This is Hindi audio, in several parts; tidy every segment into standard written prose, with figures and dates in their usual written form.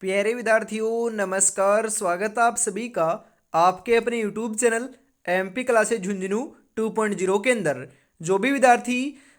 प्यारे विद्यार्थियों नमस्कार। स्वागत है आप सभी का आपके अपने YouTube channel MP classes Jhunjhunu 2.0 के अंदर। जो भी विद्यार्थी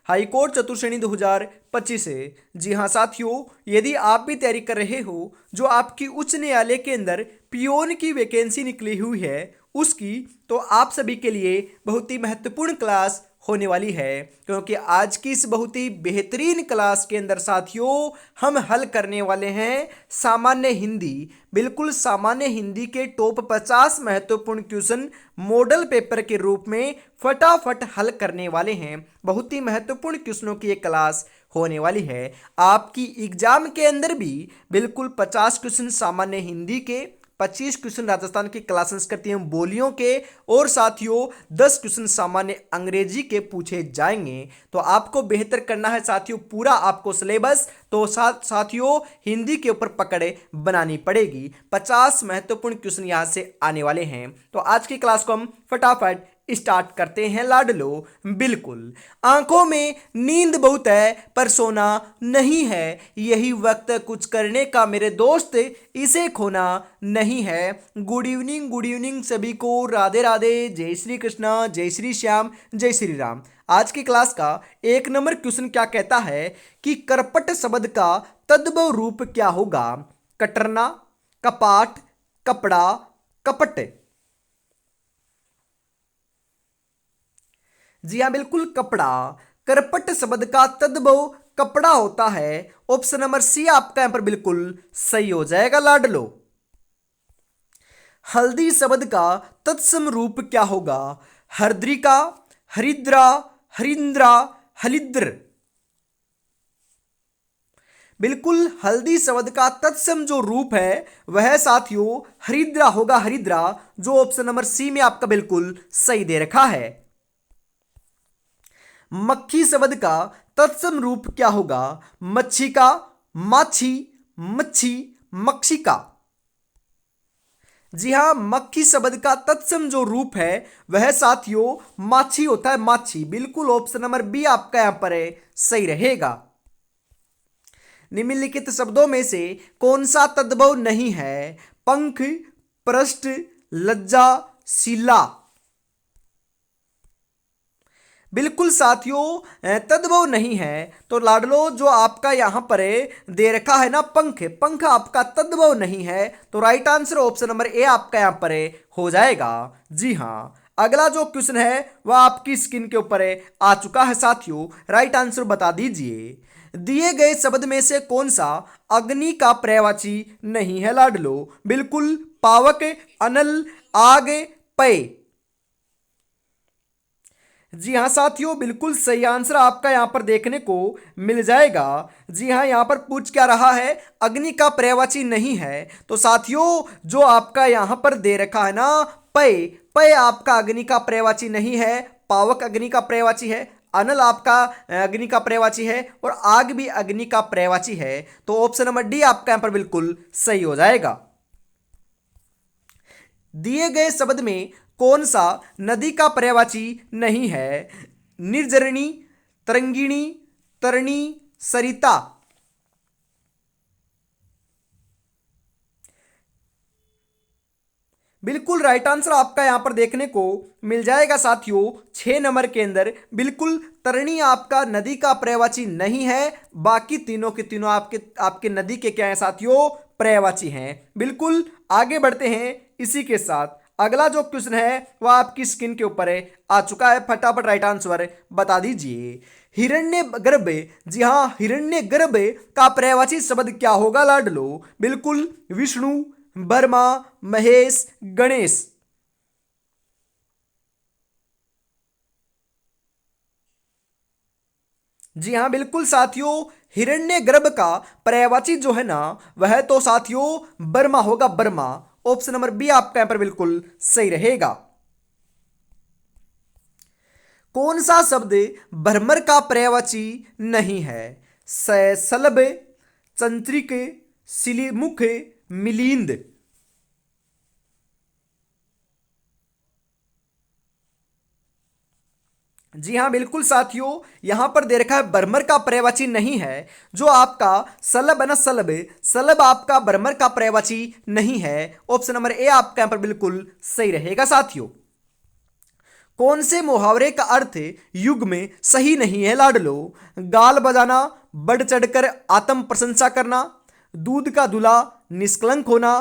हाईकोर्ट चतुर्श्रेणी 2025 है, जी हाँ साथियों, यदि आप भी तैयारी कर रहे हो जो आपकी उच्च न्यायालय के अंदर पियोन की वैकेंसी निकली हुई है उसकी, तो आप सभी के लिए बहुत ही महत्वपूर्ण क्लास होने वाली है। क्योंकि आज की इस बहुत ही बेहतरीन क्लास के अंदर साथियों हम हल करने वाले हैं सामान्य हिंदी। बिल्कुल सामान्य हिंदी के टॉप 50 महत्वपूर्ण क्वेश्चन मॉडल पेपर के रूप में फटाफट हल करने वाले हैं। बहुत ही महत्वपूर्ण क्वेश्चनों की एक क्लास होने वाली है। आपकी एग्जाम के अंदर भी बिल्कुल 50 क्वेश्चन सामान्य हिंदी के, 25 क्वेश्चन राजस्थान की क्लास संस्कृति एवं बोलियों के, और साथियों 10 क्वेश्चन सामान्य अंग्रेजी के पूछे जाएंगे। तो आपको बेहतर करना है साथियों पूरा आपको सिलेबस, तो साथियों हिंदी के ऊपर पकड़ बनानी पड़ेगी। 50 महत्वपूर्ण क्वेश्चन यहां से आने वाले हैं। तो आज की क्लास को हम फटाफट स्टार्ट करते हैं लाडलो। बिल्कुल आंखों में नींद बहुत है पर सोना नहीं है, यही वक्त कुछ करने का मेरे दोस्त, इसे खोना नहीं है। गुड इवनिंग सभी को, राधे राधे, जय श्री कृष्णा, जय श्री श्याम, जय श्री राम। आज की क्लास का एक नंबर क्वेश्चन क्या कहता है कि करपट शब्द का तद्भव रूप क्या होगा? कटरना, कपाट, कपड़ा, कपट। जी हाँ बिल्कुल कपड़ा। करपट शब्द का तद्भव कपड़ा होता है। ऑप्शन नंबर सी आपका यहां पर बिल्कुल सही हो जाएगा लाडलो। हल्दी शब्द का तत्सम रूप क्या होगा? हरद्रिका, हरिद्रा, हरिंद्रा, हलिद्र। बिल्कुल हल्दी शब्द का तत्सम जो रूप है वह साथियों हरिद्रा होगा, हरिद्रा, जो ऑप्शन नंबर सी में आपका बिल्कुल सही दे रखा है। मक्खी शब्द का तत्सम रूप क्या होगा? मच्छी का, माछी, मच्छी, मक्षिका। जी हां, मक्खी शब्द का तत्सम जो रूप है वह साथियों माछी होता है, माछी। बिल्कुल ऑप्शन नंबर बी आपका यहां पर है सही रहेगा। निम्नलिखित शब्दों में से कौन सा तद्भव नहीं है? पंख, पृष्ठ, लज्जा, शिला। बिल्कुल साथियों तद्भव नहीं है। तो लाडलो जो आपका यहां पर दे रखा है ना पंख, पंख आपका तद्भव नहीं है। तो right answer option number A आपका यहां पर हो जाएगा। जी हां, अगला जो क्वेश्चन है वह आपकी स्क्रीन के ऊपर आ चुका है साथियों। राइट आंसर बता दीजिए। दिए गए शब्द में से कौन सा अग्नि का पर्यायवाची नहीं है लाडलो? बिल्कुल पावक, अनल, आग, पय। जी हाँ साथियों, बिल्कुल सही आंसर आपका यहां पर देखने को मिल जाएगा। जी हाँ, यहां पर पूछ क्या रहा है? अग्नि का पर्यायवाची नहीं है। तो साथियों जो आपका यहां पर दे रखा है ना पय, पय आपका अग्नि का पर्यायवाची नहीं है। पावक अग्नि का पर्यायवाची है, अनल आपका अग्नि का पर्यायवाची है, और आग भी अग्नि का पर्यायवाची है। तो ऑप्शन नंबर डी आपका यहां पर बिल्कुल सही हो जाएगा। दिए गए शब्द में कौन सा नदी का पर्यायवाची नहीं है? निर्जरणी, तरंगिणी, तरणी, सरिता। बिल्कुल राइट आंसर आपका यहां पर देखने को मिल जाएगा साथियों 6 नंबर के अंदर। बिल्कुल तरणी आपका नदी का पर्यायवाची नहीं है। बाकी तीनों के तीनों आपके आपके नदी के क्या है साथियों? पर्यायवाची हैं। बिल्कुल आगे बढ़ते हैं इसी के साथ। अगला जो क्वेश्चन है वह आपकी स्क्रीन के ऊपर आ चुका है। फटाफट राइट आंसर बता दीजिए। हिरण्य गर्भ, जी हाँ हिरण्य गर्भ का पर्यायवाची शब्द क्या होगा लाडलो? बिल्कुल विष्णु, वर्मा, महेश, गणेश। जी हाँ बिल्कुल साथियों, हिरण्यगर्भ का पर्यायवाची जो है ना वह तो साथियों बर्मा होगा, बर्मा। ऑप्शन नंबर बी आपका यहां पर बिल्कुल सही रहेगा। कौन सा शब्द भ्रमर का पर्यायवाची नहीं है? सलभ, चंद्रिक, सिलीमुख, मिलिंद। जी हाँ बिल्कुल साथियों, यहां पर दे रखा है बर्मर का पर्यायवाची नहीं है, जो आपका सलब है ना, सलब सलब आपका बर्मर का पर्यायवाची नहीं है। ऑप्शन नंबर ए आपका यहां पर बिल्कुल सही रहेगा साथियों। कौन से मुहावरे का अर्थ युग में सही नहीं है लाडलो? गाल बजाना, बढ़ चढ़कर आत्म प्रशंसा करना, दूध का दूल्हा निष्कलंक होना,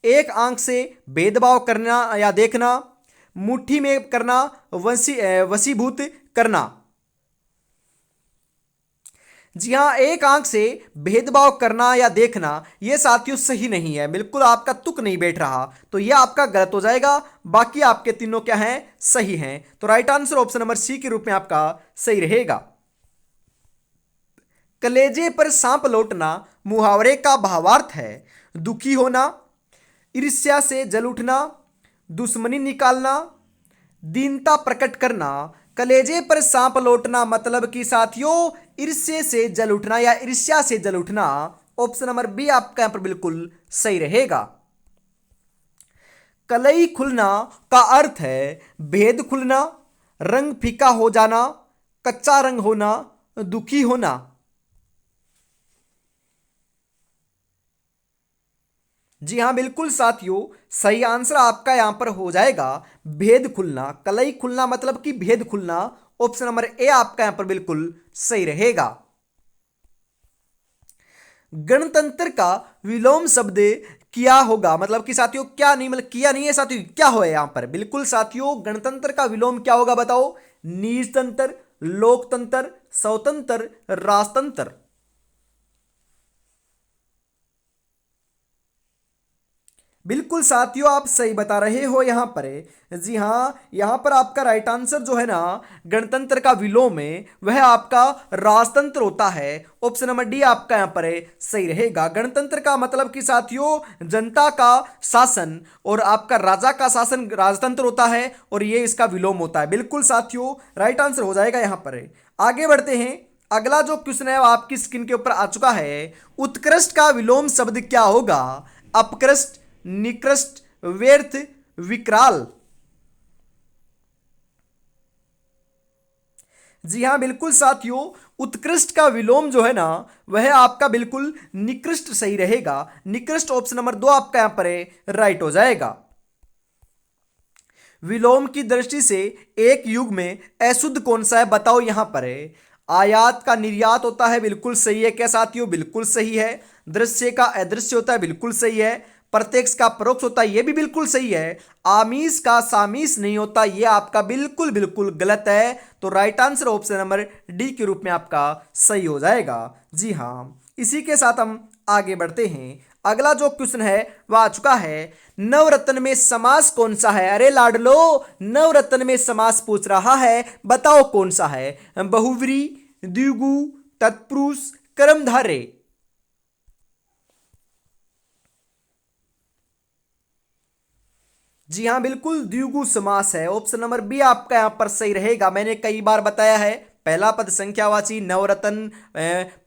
एक आंख से भेदभाव करना या देखना, मुट्ठी में करना, वशीभूत करना। जी हाँ, एक आंख से भेदभाव करना या देखना यह साथियों सही नहीं है, बिल्कुल आपका तुक नहीं बैठ रहा, तो यह आपका गलत हो जाएगा। बाकी आपके तीनों क्या हैं, सही हैं। तो right answer option number C के रूप में आपका सही रहेगा। कलेजे पर सांप लौटना मुहावरे का भावार्थ है दुखी होना, ईर्ष्या से जल उठना, दुश्मनी निकालना, दीनता प्रकट करना। कलेजे पर सांप लौटना मतलब कि साथियों ईर्ष्या से जल उठना या ईर्ष्या से जल उठना। ऑप्शन नंबर बी आपका यहां पर बिल्कुल सही रहेगा। कलई खुलना का अर्थ है भेद खुलना, रंग फीका हो जाना, कच्चा रंग होना, दुखी होना। जी हाँ बिल्कुल साथियों, सही आंसर आपका यहां पर हो जाएगा भेद खुलना। कलई खुलना मतलब कि भेद खुलना। ऑप्शन नंबर ए आपका यहां पर बिल्कुल सही रहेगा। गणतंत्र का विलोम शब्द किया होगा मतलब कि साथियों क्या नहीं, मतलब किया नहीं है साथियों, क्या हो यहां पर? बिल्कुल साथियों, गणतंत्र का विलोम क्या होगा बताओ? निजतंत्र, लोकतंत्र, स्वतंत्र, राजतंत्र। बिल्कुल साथियों, आप सही बता रहे हो यहां पर। जी हाँ, यहां पर आपका राइट आंसर जो है ना, गणतंत्र का विलोम है वह आपका राजतंत्र होता है। ऑप्शन नंबर डी आपका यहां पर सही रहेगा। गणतंत्र का मतलब कि साथियों जनता का शासन और आपका राजा का शासन राजतंत्र होता है, और ये इसका विलोम होता है। बिल्कुल साथियों, राइट आंसर हो जाएगा यहां पर। आगे बढ़ते हैं। अगला जो क्वेश्चन है वो आपकी स्क्रीन के ऊपर आ चुका है। उत्कृष्ट का विलोम शब्द क्या होगा? अपकृष्ट, निकृष्ट, व्यर्थ, विकराल। जी हां बिल्कुल साथियों, उत्कृष्ट का विलोम जो है ना वह आपका बिल्कुल निकृष्ट सही रहेगा। निकृष्ट ऑप्शन नंबर दो आपका यहां पर राइट हो जाएगा। विलोम की दृष्टि से एक युग में अशुद्ध कौन सा है बताओ यहां पर है। आयात का निर्यात होता है, बिल्कुल सही है क्या साथियों? बिल्कुल सही है। दृश्य का अदृश्य होता है, बिल्कुल सही है। प्रत्यक्ष का परोक्ष होता है, यह भी बिल्कुल सही है। आमीस का सामीस नहीं होता, यह आपका बिल्कुल बिल्कुल गलत है। तो right answer option number D के रूप में आपका सही हो जाएगा। जी हाँ, इसी के साथ हम आगे बढ़ते हैं। अगला जो क्वेश्चन है वह आ चुका है। नवरत्न में समास कौन सा है? अरे लाडलो, नवरत्न में समास पूछ रहा है, बताओ कौन सा है? बहुव्रीहि, द्विगु, तत्पुरुष, कर्मधारय। जी हाँ बिल्कुल द्विगु समास है। ऑप्शन नंबर बी आपका यहां पर सही रहेगा। मैंने कई बार बताया है, पहला पद संख्यावाची नवरत्न,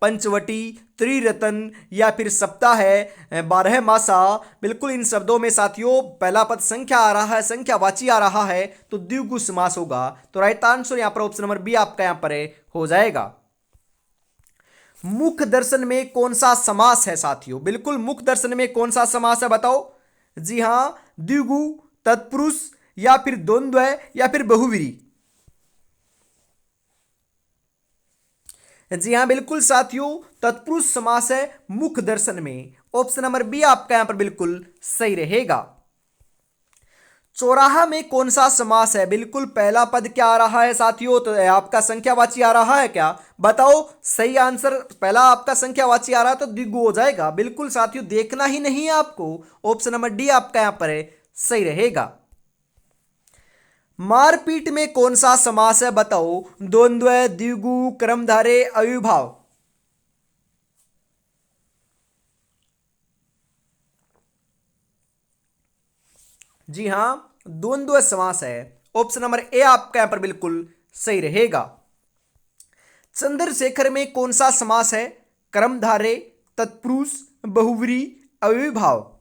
पंचवटी, त्रिरत्न या फिर सप्ताह है, बारह मासा। बिल्कुल इन शब्दों में साथियों पहला पद संख्या आ रहा है, संख्यावाची आ रहा है, तो द्विगु समास होगा। तो राइट आंसर यहां पर ऑप्शन नंबर बी आपका यहां पर हो जाएगा। मुख दर्शन में कौन सा समास है साथियों? बिल्कुल मुख दर्शन में कौन सा समास है बताओ? जी हां, द्विगु, तत्पुरुष या फिर द्वंद्व या फिर बहुव्रीहि। जी हां बिल्कुल साथियों, तत्पुरुष समास है मुख दर्शन में। ऑप्शन नंबर बी आपका यहां पर बिल्कुल सही रहेगा। चौराहा में कौन सा समास है? बिल्कुल पहला पद क्या आ रहा है साथियों? तो आपका संख्यावाची आ रहा है क्या? बताओ सही आंसर। पहला आपका संख्यावाची आ रहा है तो द्विगु हो जाएगा। बिल्कुल साथियों, देखना ही नहीं है आपको। ऑप्शन नंबर डी आपका यहां पर सही रहेगा। मारपीट में कौन सा समास है बताओ? द्वंद्व, द्विगु, कर्मधारय, अव्ययभाव। जी हां, द्वंद्व समास है। ऑप्शन नंबर ए आपका यहां पर बिल्कुल सही रहेगा। चंद्रशेखर में कौन सा समास है? कर्मधारय, तत्पुरुष, बहुव्रीहि, अव्ययभाव।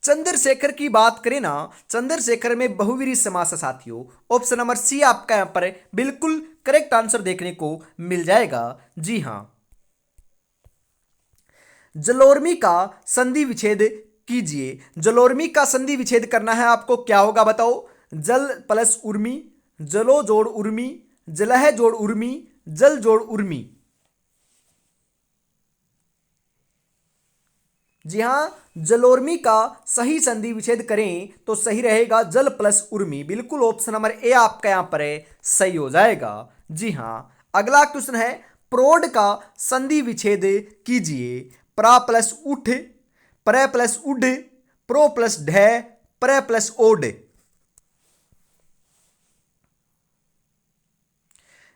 चंद्रशेखर की बात करें ना, चंद्रशेखर में बहुवीरी समास है साथियों। ऑप्शन नंबर सी आपका यहां पर बिल्कुल करेक्ट आंसर देखने को मिल जाएगा। जी हां। जलोर्मी का संधि विच्छेद कीजिए। जलोर्मी का संधि विच्छेद करना है आपको, क्या होगा बताओ? जल प्लस उर्मी, जलो जोड़ उर्मी, जलह जोड़ उर्मी, जल जोड़ उर्मी। जी हां, जलोर्मी का सही संधि विच्छेद करें तो सही रहेगा जल प्लस उर्मी। बिल्कुल ऑप्शन नंबर ए आपका यहां पर है, सही हो जाएगा। जी हां। अगला क्वेश्चन है, प्रोड का संधि विच्छेद कीजिए। प्रा प्लस उठ, प्र प्लस उड, प्रो प्लस ढ, प्र प्लस ओड।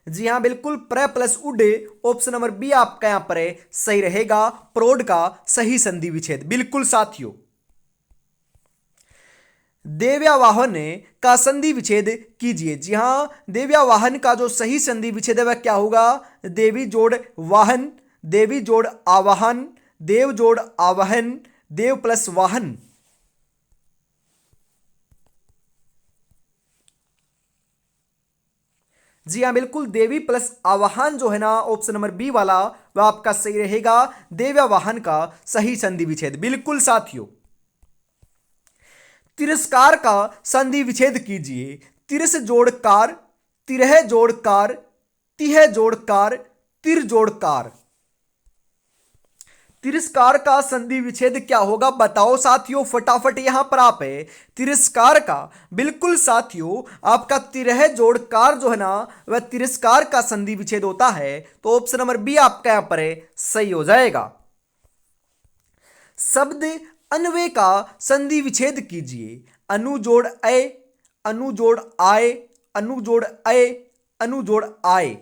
जी हां, बिल्कुल प्र प्लस उड, ऑप्शन नंबर बी आपका यहां पर है, सही रहेगा प्रोड का सही संधि विच्छेद। बिल्कुल साथियों। देव्यावाहन का संधि विच्छेद कीजिए। जी हां, देव्यावाहन का जो सही संधि विच्छेद है वह क्या होगा? देवी जोड़ वाहन, देवी जोड़ आवाहन, देव जोड़ आवाहन, देव प्लस वाहन। जी हाँ, बिल्कुल देवी प्लस आवाहन जो है ना, ऑप्शन नंबर बी वाला वह आपका सही रहेगा। देव्यावाहन का सही संधि विच्छेद। बिल्कुल साथियों। तिरस्कार का संधि विच्छेद कीजिए। तिरस जोड़ कार, तिरह जोड़ कार, तिह जोड़ कार, तिर जोड़ कार। तिरस्कार का संधि विच्छेद क्या होगा बताओ साथियों, फटाफट यहां पर आप है। तिरस्कार का बिल्कुल साथियों आपका तिरह जोड़ कार जो है ना, वह तिरस्कार का संधि विच्छेद होता है। तो ऑप्शन नंबर बी आपका यहां पर है, सही हो जाएगा। शब्द अन्वय का संधि विच्छेद कीजिए। अनु जोड़ अय, अनु जोड़ आय, अनु जोड़ अय, अनु जोड़ आय।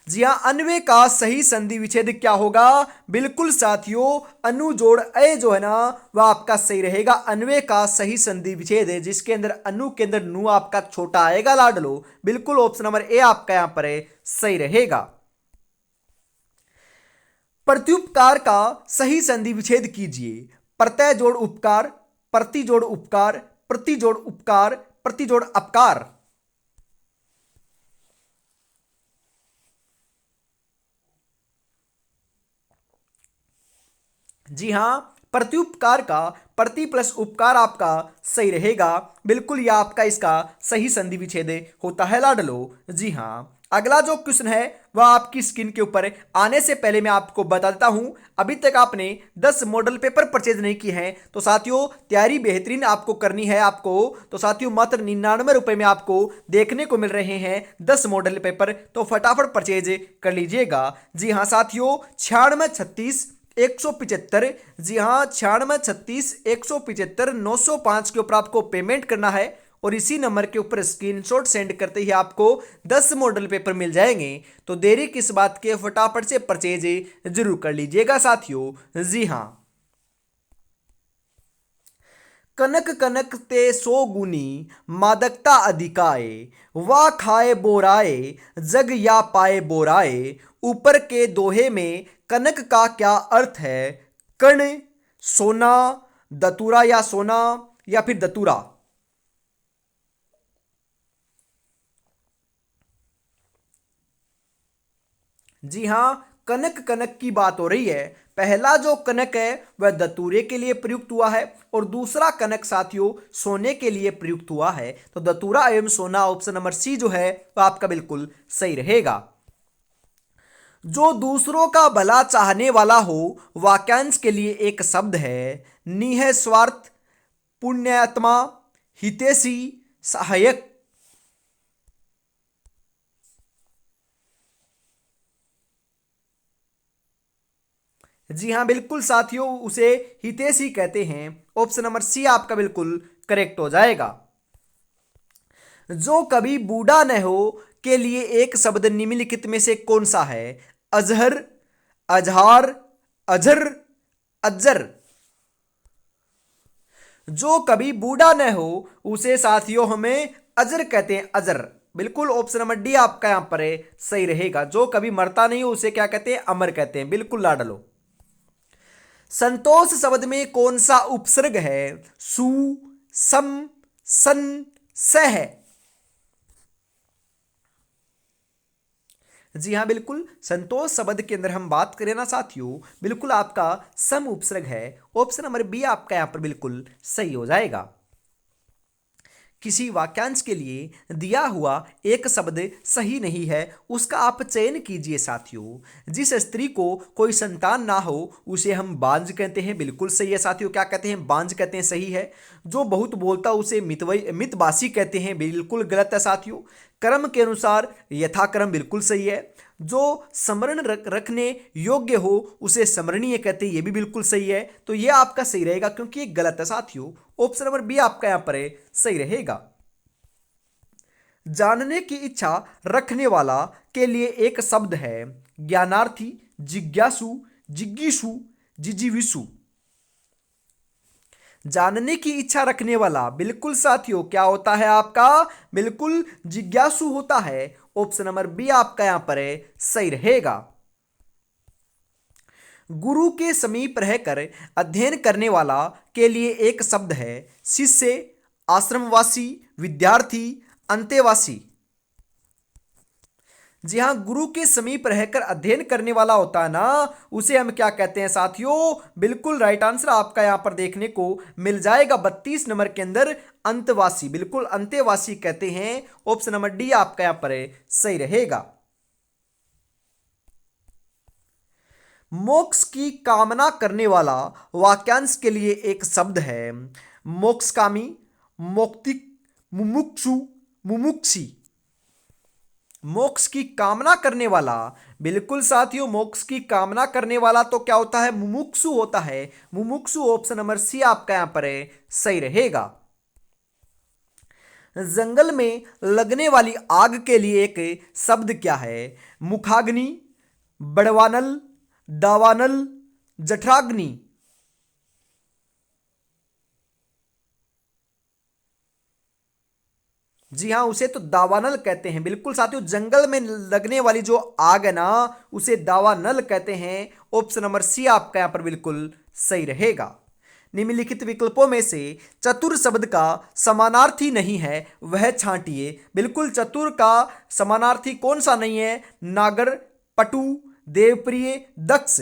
जी हां, अन्वय का सही संधि विच्छेद क्या होगा? बिल्कुल साथियों, अनु जोड़ अय जो है ना, वह आपका सही रहेगा। अन्वय का सही संधि विच्छेद है जिसके अंदर अनु के अंदर नु आपका छोटा आएगा लाडलो। बिल्कुल ऑप्शन नंबर ए आपका यहां पर है, सही रहेगा। प्रत्युपकार का सही संधि विच्छेद कीजिए। प्रत्यय जोड़ उपकार, प्रति जोड़ उपकार, प्रति जोड़ उपकार, प्रति जोड़ अपकार। जी हां, प्रत्युपकार का प्रति प्लस उपकार आपका सही रहेगा। बिल्कुल यह आपका इसका सही संधि विच्छेद होता है लाडलो। जी हां। अगला जो क्वेश्चन है वह आपकी स्क्रीन के ऊपर आने से पहले मैं आपको बता देता हूं, अभी तक आपने 10 मॉडल पेपर परचेज नहीं किए हैं तो साथियों तैयारी बेहतरीन आपको करनी है। आपको तो साथियों मात्र 99 रुपए में आपको देखने को मिल रहे हैं 10 मॉडल पेपर, तो फटाफट परचेज कर लीजिएगा। जी हाँ साथियों, 9636 175, जी हाँ 9636 175 905 के ऊपर आपको पेमेंट करना है और इसी नंबर के ऊपर स्क्रीनशॉट सेंड करते ही आपको 10 मॉडल पेपर मिल जाएंगे। तो देरी किस बात के, फटाफट से परचेज जरूर कर लीजिएगा साथियों। जी हाँ। कनक कनक ते सो गुनी, मादकता अधिकाए, वाह खाए बोराए, जग या पाए बोराए। ऊपर के दोहे में कनक का क्या अर्थ है? कण, सोना, दतुरा या सोना, या फिर दतुरा। जी हां, कनक कनक की बात हो रही है। पहला जो कनक है वह दतूरे के लिए प्रयुक्त हुआ है और दूसरा कनक साथियों सोने के लिए प्रयुक्त हुआ है। तो दतूरा एवं सोना ऑप्शन नंबर सी जो है वह आपका बिल्कुल सही रहेगा। जो दूसरों का भला चाहने वाला हो वाक्यांश के लिए एक शब्द है। निःस्वार्थ, पुण्यात्मा, हितैषी, सहायक। जी हाँ बिल्कुल साथियों, उसे हितैषी कहते हैं। ऑप्शन नंबर सी आपका बिल्कुल करेक्ट हो जाएगा। जो कभी बूढ़ा न हो के लिए एक शब्द निम्नलिखित में से कौन सा है? अजहर, अजहार, अजहर, अज्जर। जो कभी बूढ़ा न हो उसे साथियों हमें अजर कहते हैं, अजर। बिल्कुल ऑप्शन नंबर डी आपका यहां पर है, सही रहेगा। जो कभी मरता नहीं हो उसे क्या कहते हैं? अमर कहते हैं। बिल्कुल लाडलो। संतोष शब्द में कौन सा उपसर्ग है? सु, सम, सन, सह। जी हाँ, बिल्कुल संतोष शब्द के अंदर हम बात करें ना साथियों, बिल्कुल आपका सम उपसर्ग है। ऑप्शन नंबर बी आपका यहां पर बिल्कुल सही हो जाएगा। किसी वाक्यांश के लिए दिया हुआ एक शब्द सही नहीं है, उसका आप चयन कीजिए साथियों। जिस स्त्री को कोई संतान ना हो उसे हम बांझ कहते हैं, बिल्कुल सही है साथियों। क्या कहते हैं? बांझ कहते हैं, सही है। जो बहुत बोलता उसे मितभाषी कहते हैं, बिल्कुल गलत है साथियों। कर्म के अनुसार यथाक्रम, बिल्कुल सही है। जो स्मरण रखने योग्य हो उसे स्मरणीय कहते हैं, ये भी बिल्कुल सही है। तो ये आपका सही रहेगा क्योंकि ये गलत है साथियों। ऑप्शन नंबर बी आपका यहां पर है, सही रहेगा। जानने की इच्छा रखने वाला के लिए एक शब्द है ज्ञानार्थी, जिज्ञासु, जिज्ञिसु, जिजीविसु। जानने की इच्छा रखने वाला, बिल्कुल साथियों क्या होता है आपका? बिल्कुल जिज्ञासु होता है। ऑप्शन नंबर बी आपका यहां पर है, सही रहेगा। गुरु के समीप रहकर अध्ययन करने वाला के लिए एक शब्द है शिष्य, आश्रमवासी, विद्यार्थी, अंतेवासी। जी हाँ, गुरु के समीप रहकर अध्ययन करने वाला होता है ना, उसे हम क्या कहते हैं साथियों? बिल्कुल राइट आंसर आपका यहां पर देखने को मिल जाएगा 32 नंबर के अंदर, अंतवासी, बिल्कुल अंतेवासी कहते हैं। ऑप्शन नंबर डी आपका यहां पर है, सही रहेगा। मोक्ष की कामना करने वाला वाक्यांश के लिए एक शब्द है मोक्षकामी, मौक्तिक, मुमुक्षु, मुमुक्षी। मोक्ष की कामना करने वाला, बिल्कुल साथियों मोक्ष की कामना करने वाला तो क्या होता है? मुमुक्षु होता है। मुमुक्षु ऑप्शन नंबर सी आपका यहां पर है, सही रहेगा। जंगल में लगने वाली आग के लिए एक शब्द क्या है? मुखाग्नि, बड़वानल, दावानल, जठराग्नि। जी हाँ, उसे तो दावानल कहते हैं, बिल्कुल साथियों। जंगल में लगने वाली जो आग है ना, उसे दावानल कहते हैं। ऑप्शन नंबर सी आपका यहां पर बिल्कुल सही रहेगा। निम्नलिखित विकल्पों में से चतुर शब्द का समानार्थी नहीं है वह छांटिए। बिल्कुल चतुर का समानार्थी कौन सा नहीं है? नागर, पटु, देवप्रिय, दक्ष।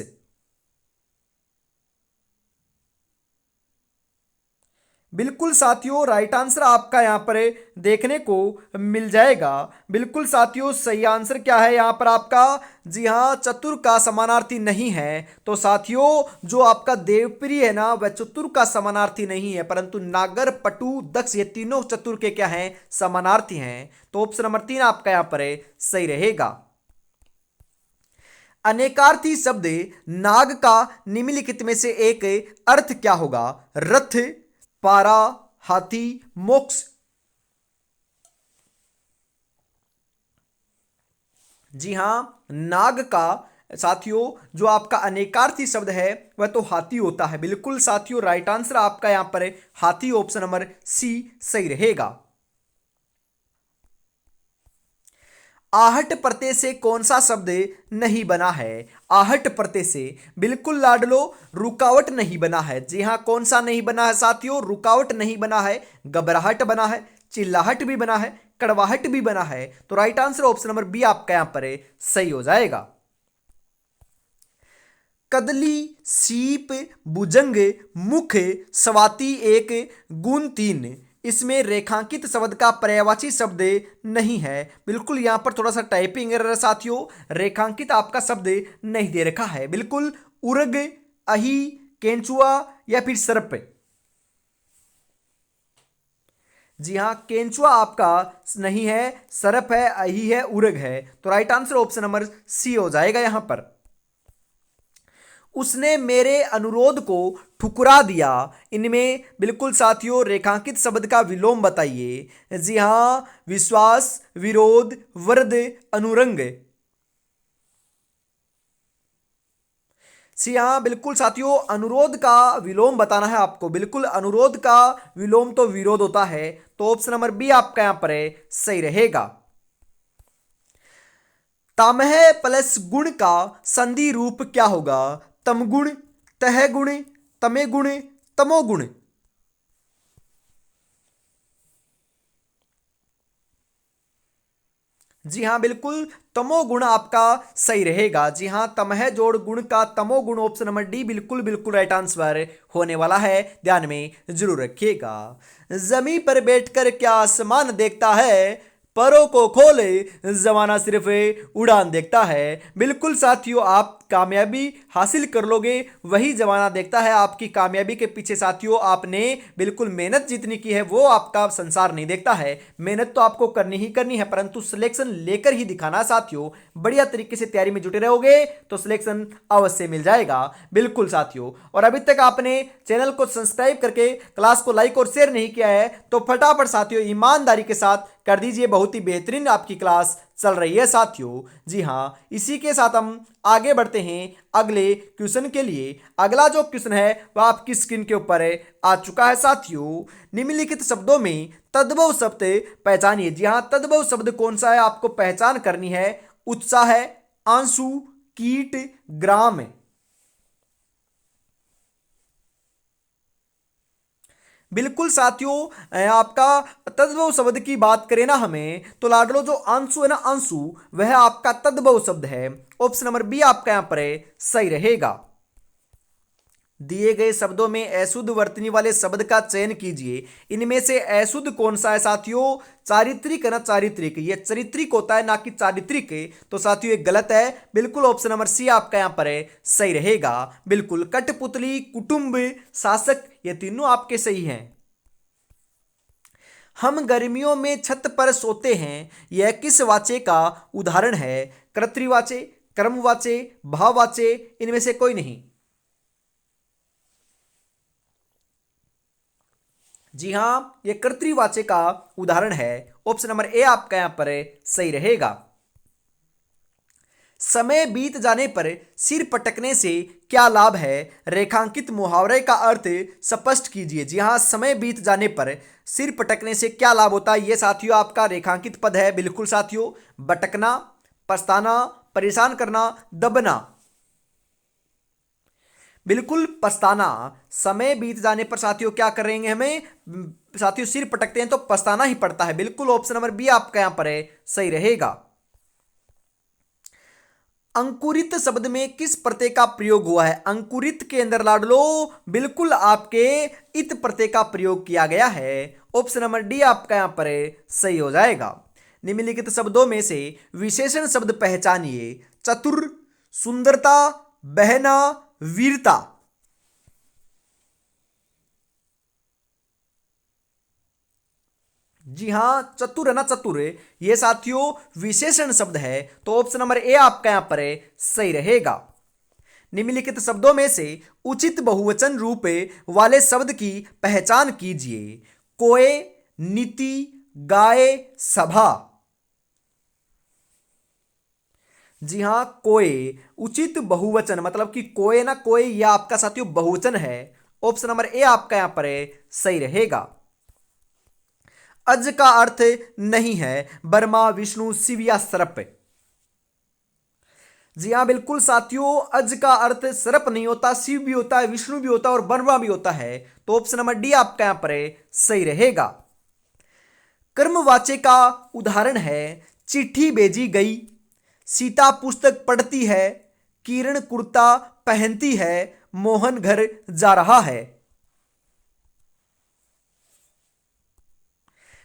बिल्कुल साथियों राइट आंसर आपका यहां पर देखने को मिल जाएगा। बिल्कुल साथियों सही आंसर क्या है यहां पर आपका? जी हां, चतुर का समानार्थी नहीं है। तो साथियों जो आपका देवप्रिय है ना, वह चतुर का समानार्थी नहीं है, परंतु नागर, पटु, दक्ष ये तीनों चतुर के क्या हैं? समानार्थी हैं। तो ऑप्शन नंबर 3 आपका यहां पर सही रहेगा। अनेकार्थी शब्द नाग का निम्नलिखित में से एक अर्थ क्या होगा? रथ, पारा, हाथी, मोक्ष। जी हां, नाग का साथियों जो आपका अनेकार्थी शब्द है वह तो हाथी होता है। बिल्कुल साथियों राइट आंसर आपका यहां पर हाथी, ऑप्शन नंबर सी सही रहेगा। आहट प्रत्यय से कौन सा शब्द नहीं बना है? आहट प्रत्यय से, बिल्कुल लाडलो, रुकावट नहीं बना है। जी हां, कौन सा नहीं बना है साथियों? रुकावट नहीं बना है। घबराहट बना है, चिल्लाहट भी बना है, कड़वाहट भी बना है। तो right answer option number B आपका यहां पर सही हो जाएगा। कदली, सीप, भुजंग, मुख, स्वाति एक, गुण 3। इसमें रेखांकित शब्द का पर्यायवाची शब्द नहीं है। बिल्कुल यहां पर थोड़ा सा टाइपिंग एरर है साथियों, रेखांकित आपका शब्द नहीं दे रखा है। बिल्कुल उर्ग, अही, केंचुआ या फिर सर्प। जी हां, केंचुआ आपका नहीं है, सर्प है, अही है, उर्ग है। तो right answer option number C हो जाएगा यहां पर। उसने मेरे अनुरोध को ठुकरा दिया। इनमें बिल्कुल साथियों रेखांकित शब्द का विलोम बताइए। जी हां, विश्वास, विरोध, वरद, अनुरंग। जी हाँ, बिल्कुल साथियों अनुरोध का विलोम बताना है आपको। बिल्कुल अनुरोध का विलोम तो विरोध होता है। तो ऑप्शन नंबर बी आपका यहां पर सही रहेगा। तामह प्लस गुण का संधि रूप क्या होगा? तमगुण, तह गुण, तमे गुण, तमो गुण। जी हाँ, बिल्कुल तमोगुण आपका सही रहेगा। जी हाँ, तमह जोड़ गुण का तमोगुण, ऑप्शन नंबर डी बिल्कुल बिल्कुल राइट आंसर होने वाला है, ध्यान में जरूर रखिएगा। जमीन पर बैठकर क्या आसमान देखता है, परों को खोले जमाना सिर्फ उड़ान देखता है। बिल्कुल साथियों, आप कामयाबी हासिल कर लोगे वही जमाना देखता है। आपकी कामयाबी के पीछे साथियों आपने बिल्कुल मेहनत जितनी की है वो आपका संसार नहीं देखता है। मेहनत तो आपको करनी ही करनी है, परंतु सिलेक्शन लेकर ही दिखाना साथियों। बढ़िया तरीके से तैयारी में जुटे रहोगे तो सिलेक्शन अवश्य मिल जाएगा। बिल्कुल साथियों, और अभी तक आपने चैनल को सब्सक्राइब करके क्लास को लाइक और शेयर नहीं किया है तो फटाफट साथियों ईमानदारी के साथ कर दीजिए। बहुत ही बेहतरीन आपकी क्लास चल रही है साथियों। जी हाँ, इसी के साथ हम आगे बढ़ते हैं अगले क्वेश्चन के लिए। अगला जो क्वेश्चन है वह आपकी स्क्रीन के ऊपर आ चुका है साथियों। निम्नलिखित शब्दों में तद्भव शब्द पहचानिए। जी हाँ, तद्भव शब्द कौन सा है आपको पहचान करनी है। उत्साह, आंसू, कीट, ग्राम। बिल्कुल साथियों, आपका तद्भव शब्द की बात करें ना हमें तो लाडलो जो आंसू है ना, आंसू वह आपका तद्भव शब्द है। ऑप्शन नंबर बी आपका यहां पर सही रहेगा। दिए गए शब्दों में अशुद्ध वर्तनी वाले शब्द का चयन कीजिए। इनमें से अशुद्ध कौन सा है साथियों। चारित्रिक है ना, चारित्रिक, ये चारित्रिक होता है ना कि चारित्रिक। तो साथियों ये गलत है। बिल्कुल ऑप्शन नंबर सी आपका यहां पर सही रहेगा। बिल्कुल कठपुतली, कुटुंब, शासक, ये तीनों आपके सही हैं। हम गर्मियों में छत पर सोते हैं, यह किस वाचे का उदाहरण है। कर्तृवाचे, कर्मवाचे, भाववाचे, इनमें से कोई नहीं। जी हां, यह कर्तृवाचे का उदाहरण है। ऑप्शन नंबर ए आपका यहां पर सही रहेगा। समय बीत जाने पर सिर पटकने से क्या लाभ है। रेखांकित मुहावरे का अर्थ स्पष्ट कीजिए। जी हां, समय बीत जाने पर सिर पटकने से क्या लाभ होता है, यह साथियों आपका रेखांकित पद है। बिल्कुल साथियों, भटकना, पछताना, परेशान करना, दबना। बिल्कुल पछताना। समय बीत जाने पर साथियों क्या करेंगे हमें, साथियों सिर पटकते हैं तो पछताना ही पड़ता है। बिल्कुल ऑप्शन नंबर बी आपका यहां पर सही रहेगा। अंकुरित शब्द में किस प्रत्यय का प्रयोग हुआ है। अंकुरित के अंदर लाडलो बिल्कुल आपके इत प्रत्यय का प्रयोग किया गया है। ऑप्शन नंबर डी आपका यहां पर सही हो जाएगा। निम्नलिखित शब्दों में से विशेषण शब्द पहचानिए। चतुर, सुंदरता, बहना, वीरता। जी हां, चतुर है ना, चतुर, ये साथियों विशेषण शब्द है। तो ऑप्शन नंबर ए आपका यहां पर सही रहेगा। निम्नलिखित शब्दों में से उचित बहुवचन रूप वाले शब्द की पहचान कीजिए। कोय, नीति, गाय, सभा। जी हां, कोय उचित बहुवचन, मतलब कि कोय ना, कोय यह आपका साथियों बहुवचन है। ऑप्शन नंबर ए आपका यहां पर सही रहेगा। अज का अर्थ नहीं है ब्रह्मा, विष्णु, शिव या सर्प। जी हां, बिल्कुल साथियों, अज का अर्थ सर्प नहीं होता, शिव भी होता है, विष्णु भी होता है और ब्रह्मा भी होता है। तो ऑप्शन नंबर डी आपका यहां पर सही रहेगा। कर्मवाच्य का उदाहरण है। चिट्ठी भेजी गई, सीता पुस्तक पढ़ती है, किरण कुर्ता पहनती है, मोहन घर जा रहा है।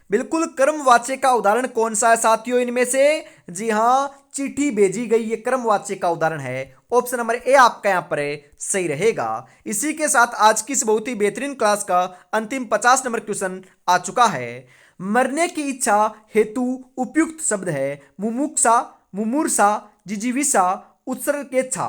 बिल्कुल कर्मवाच्य का उदाहरण कौन सा है साथियों इनमें से। जी हां, चिट्ठी भेजी गई, ये कर्मवाच्य का उदाहरण है। ऑप्शन नंबर ए आपका यहां पर सही रहेगा। इसी के साथ आज की इस बहुत ही बेहतरीन क्लास का अंतिम 50 नंबर क्वेश्चन आ चुका है। मरने की इच्छा हेतु उपयुक्त शब्द है। मुमुक्षा, मुमूर्षा, जिजीविषा, उत्सर्गेच्छा।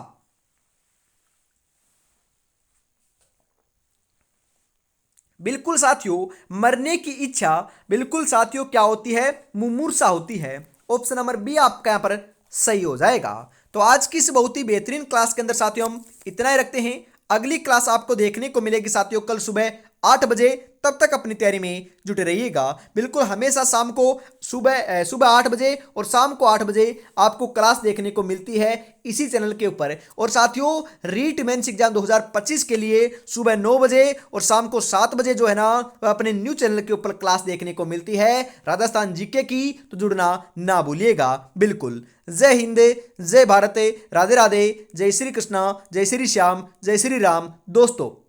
बिल्कुल साथियों, मरने की इच्छा बिल्कुल साथियों क्या होती है, मुमूर्षा होती है। ऑप्शन नंबर बी आपका यहां पर सही हो जाएगा। तो आज की इस बहुत ही बेहतरीन क्लास के अंदर साथियों हम इतना ही रखते हैं। अगली क्लास आपको देखने को मिलेगी साथियों कल सुबह 8 बजे। तब तक अपनी तैयारी में जुटे रहिएगा। बिल्कुल हमेशा शाम को सुबह 8 बजे और शाम को 8 बजे आपको क्लास देखने को मिलती है इसी चैनल के ऊपर। और साथियों, रीट मेंस एग्जाम 2025 के लिए सुबह 9 बजे और शाम को 7 बजे जो है ना अपने न्यू चैनल के ऊपर क्लास देखने को मिलती है राजस्थान जीके की, तो जुड़ना ना भूलिएगा। बिल्कुल। जय हिंद, जय भारत, राधे राधे, जय श्री कृष्णा, जय श्री श्याम, जय श्री राम दोस्तों।